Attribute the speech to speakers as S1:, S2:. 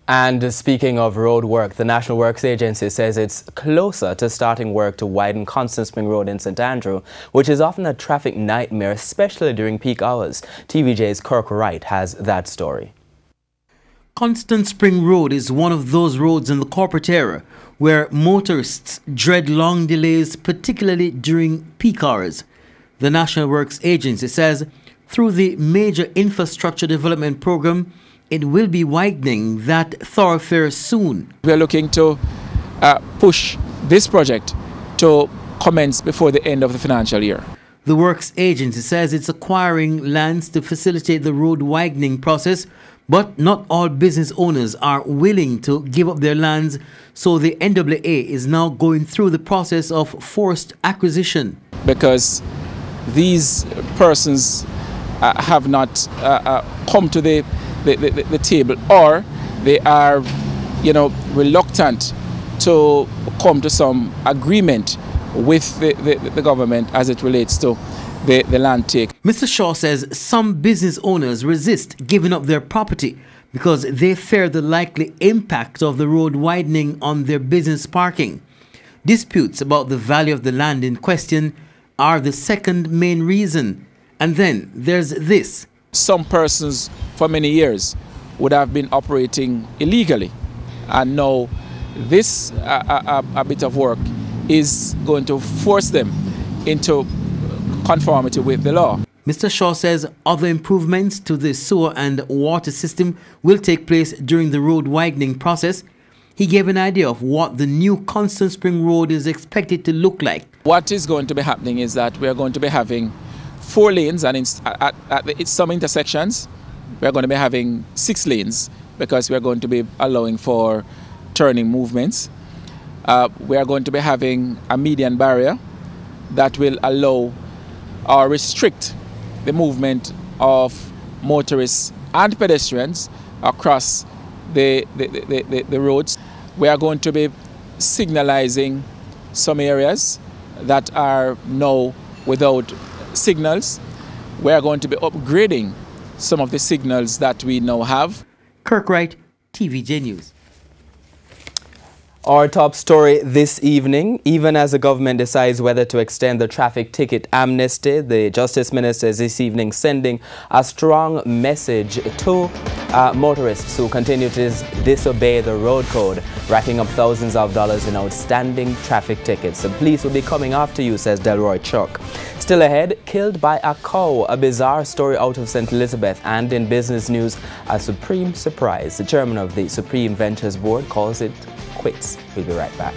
S1: And speaking of road work, the National Works Agency says it's closer to starting work to widen Constant Spring Road in St. Andrew, which is often a traffic nightmare, especially during peak hours. TVJ's Kirk Wright has that story.
S2: Constant Spring Road is one of those roads in the corporate area where motorists dread long delays, particularly during peak hours. The National Works Agency says through the Major Infrastructure Development Program, it will be widening that thoroughfare soon.
S3: We are looking to push this project to commence before the end of the financial year.
S2: The Works Agency says it's acquiring lands to facilitate the road widening process, but not all business owners are willing to give up their lands, so the NWA is now going through the process of forced acquisition.
S3: Because these persons have not come to the table, or they are, reluctant to come to some agreement with the government as it relates to the land take.
S2: Mr. Shaw says some business owners resist giving up their property because they fear the likely impact of the road widening on their business parking. Disputes about the value of the land in question are the second main reason. And then there's this.
S3: Some persons for many years would have been operating illegally, and now this a bit of work is going to force them into conformity with the law.
S2: Mr. Shaw says other improvements to the sewer and water system will take place during the road widening process. He gave an idea of what the new Constant Spring Road is expected to look like.
S3: What is going to be happening is that we are going to be having 4 lanes, and at some intersections we are going to be having 6 lanes because we are going to be allowing for turning movements. We are going to be having a median barrier that will allow or restrict the movement of motorists and pedestrians across the roads. We are going to be signalizing some areas that are now without signals. We are going to be upgrading some of the signals that we now have.
S2: Kirk Wright, TVJ News.
S1: Our top story this evening: even as the government decides whether to extend the traffic ticket amnesty, the Justice Minister is this evening sending a strong message to motorists who continue to disobey the road code, racking up thousands of dollars in outstanding traffic tickets. The police will be coming after you, says Delroy Chuck. Still ahead, killed by a cow, a bizarre story out of St. Elizabeth. And in business news, a supreme surprise. The chairman of the Supreme Ventures Board calls it quits. We'll be right back.